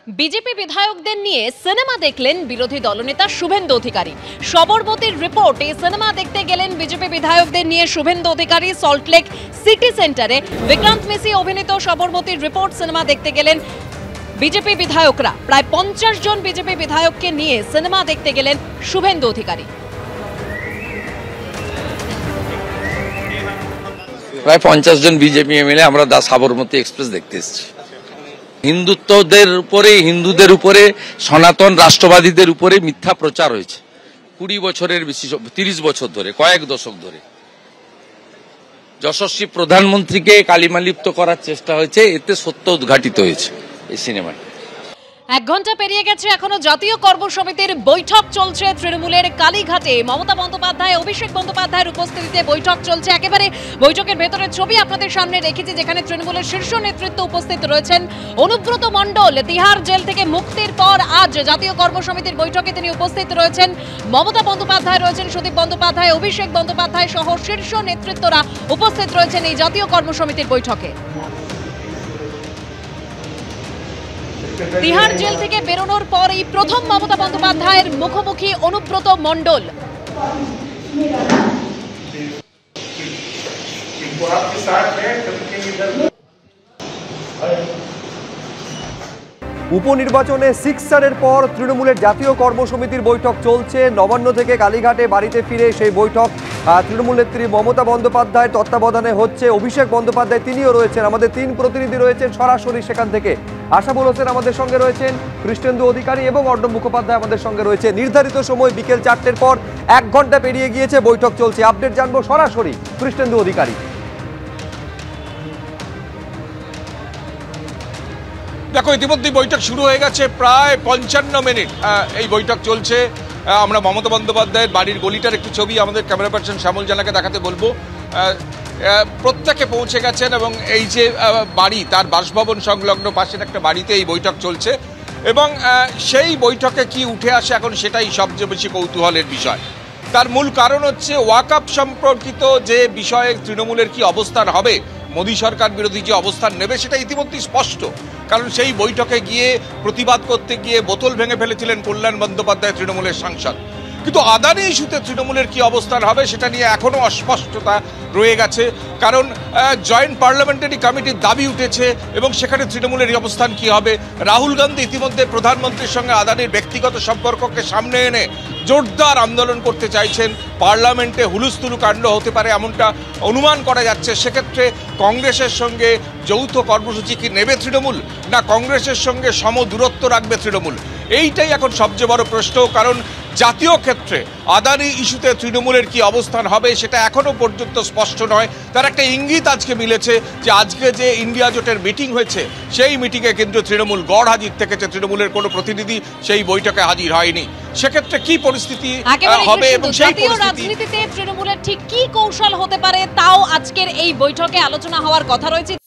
BJP বিধায়কদের নিয়ে cinema দেখলেন বিরোধী দলনেতা শুভেন্দু অধিকারী। সবরমতীর রিপোর্টে সিনেমা দেখতে গেলেন বিজেপি বিধায়কদের নিয়ে শুভেন্দু অধিকারী। সল্টলেক সিটি সেন্টারে বিক্রান্ত মেসি অভিনীত সবরমতীর রিপোর্ট সিনেমা দেখতে গেলেন বিজেপি বিধায়করা। প্রায় 50 জন বিজেপি বিধায়ককে নিয়ে সিনেমা দেখতে গেলেন শুভেন্দু অধিকারী। প্রায় 50 জন বিজেপি এমএলএ আমরা সাবরমতী এক্সপ্রেস দেখতে এসেছি। হিন্দুদের উপরে সনাতন রাষ্ট্রবাদীদের উপরে মিথ্যা প্রচার হয়েছে 20 বছরের বেশি, 30 বছর ধরে, কয়েক দশক ধরে। যশস্বী প্রধানমন্ত্রীকে কালিমালিপ্ত করার চেষ্টা হয়েছে, এতে সত্য উদ্ঘাটিত হয়েছে এই সিনেমায়। 1 ঘন্টা পেরিয়ে গেছে, এখনো জাতীয় কর্মসমিতির বৈঠক চলছে তৃণমূলের কালীঘাটে। মমতা বন্দ্যোপাধ্যায়, অভিষেক বন্দ্যোপাধ্যায়ের উপস্থিতিতে বৈঠক চলছে। একেবারে বৈঠকের ভেতরের ছবি আপনাদের সামনে রেখেছি, যেখানে তৃণমূলের শীর্ষ নেতৃত্ব উপস্থিত রয়েছেন। অনুব্রত মণ্ডল তিহার জেল থেকে মুক্তির পর আজ জাতীয় কর্মসমিতির বৈঠকে তিনি উপস্থিত রয়েছেন। মমতা বন্দ্যোপাধ্যায় রয়েছেন, সুদীপ বন্দ্যোপাধ্যায়, অভিষেক বন্দ্যোপাধ্যায় সহ শীর্ষ নেতৃত্বরা উপস্থিত রয়েছেন এই জাতীয় কর্মসমিতির বৈঠকে। তিহার জেল থেকে বেরোনোর পর এই প্রথম মমতা বন্দ্যোপাধ্যায়ের মুখোমুখি অনুব্রত মণ্ডল। উপনির্বাচনে সিক্সারের পর তৃণমূলের জাতীয় কর্মসমিতির বৈঠক চলছে। নবান্ন থেকে কালীঘাটে বাড়িতে ফিরে সেই বৈঠক তৃণমূল নেত্রী মমতা বন্দ্যোপাধ্যায়ের তত্ত্বাবধানে হচ্ছে। অভিষেক বন্দ্যোপাধ্যায় তিনিও রয়েছেন, আমাদের 3 প্রতিনিধি রয়েছেন সরাসরি সেখান থেকে। আশাবুল হোসেন আমাদের সঙ্গে রয়েছেন, কৃষ্ণেন্দু অধিকারী এবং অর্ণব মুখোপাধ্যায় আমাদের সঙ্গে রয়েছে। নির্ধারিত সময় বিকেল 4টের পর 1 ঘন্টা পেরিয়ে গিয়েছে, বৈঠক চলছে। আপডেট জানবো সরাসরি কৃষ্ণেন্দু অধিকারী। দেখো, ইতিমধ্যেই বৈঠক শুরু হয়ে গেছে, প্রায় 55 মিনিট এই বৈঠক চলছে। আমরা মমতা বন্দ্যোপাধ্যায়ের বাড়ির গলিটার একটি ছবি আমাদের ক্যামেরা পার্সন শ্যামল জানাকে দেখাতে বলবো। প্রত্যেকে পৌঁছে গেছেন এবং এই যে বাড়ি, তার বাসভবন সংলগ্ন পাশের একটা বাড়িতে এই বৈঠক চলছে। এবং সেই বৈঠকে কি উঠে আসে এখন সেটাই সবচেয়ে বেশি কৌতূহলের বিষয়। তার মূল কারণ হচ্ছে ওয়াকআপ সম্পর্কিত যে বিষয়ে তৃণমূলের কি অবস্থান হবে, মোদী সরকার বিরোধী যে অবস্থান নেবে সেটা ইতিমধ্যেই স্পষ্ট। কারণ সেই বৈঠকে গিয়ে প্রতিবাদ করতে গিয়ে বোতল ভেঙে ফেলেছিলেন কল্যাণ বন্দ্যোপাধ্যায়, তৃণমূলের সাংসদ। কিন্তু আদানি ইস্যুতে তৃণমূলের কি অবস্থান হবে সেটা নিয়ে এখনও অস্পষ্টতা রয়ে গেছে। কারণ জয়েন্ট পার্লামেন্টারি কমিটির দাবি উঠেছে এবং সেখানে তৃণমূলের অবস্থান কি হবে। রাহুল গান্ধী ইতিমধ্যে প্রধানমন্ত্রীর সঙ্গে আদানির ব্যক্তিগত সম্পর্ককে সামনে এনে জোরদার আন্দোলন করতে চাইছেন। পার্লামেন্টে হুলুস্থুলু কাণ্ড হতে পারে এমনটা অনুমান করা যাচ্ছে। সেক্ষেত্রে কংগ্রেসের সঙ্গে যৌথ কর্মসূচি কি নেবে তৃণমূল, না কংগ্রেসের সঙ্গে সমদূরত্ব রাখবে তৃণমূল, এইটাই এখন সবচেয়ে বড় প্রশ্ন। কারণ জাতীয় ক্ষেত্রে আদানি ইস্যুতে তৃণমূলের কি অবস্থান হবে সেটা এখনো পর্যন্ত স্পষ্ট নয়। তার একটা ইঙ্গিত আজকে মিলেছে যে আজকে যে ইন্ডিয়া জোটের মিটিং হয়েছে সেই মিটিংয়ে কিন্তু তৃণমূল গড় হাজির থেকেছে, তৃণমূলের কোনো প্রতিনিধি সেই বৈঠকে হাজির হয়নি। সেক্ষেত্রে কি পরিস্থিতি হবে এবং সেই রাজনীতিতে তৃণমূলের ঠিক কি কৌশল হতে পারে তাও আজকের এই বৈঠকে আলোচনা হওয়ার কথা রয়েছে।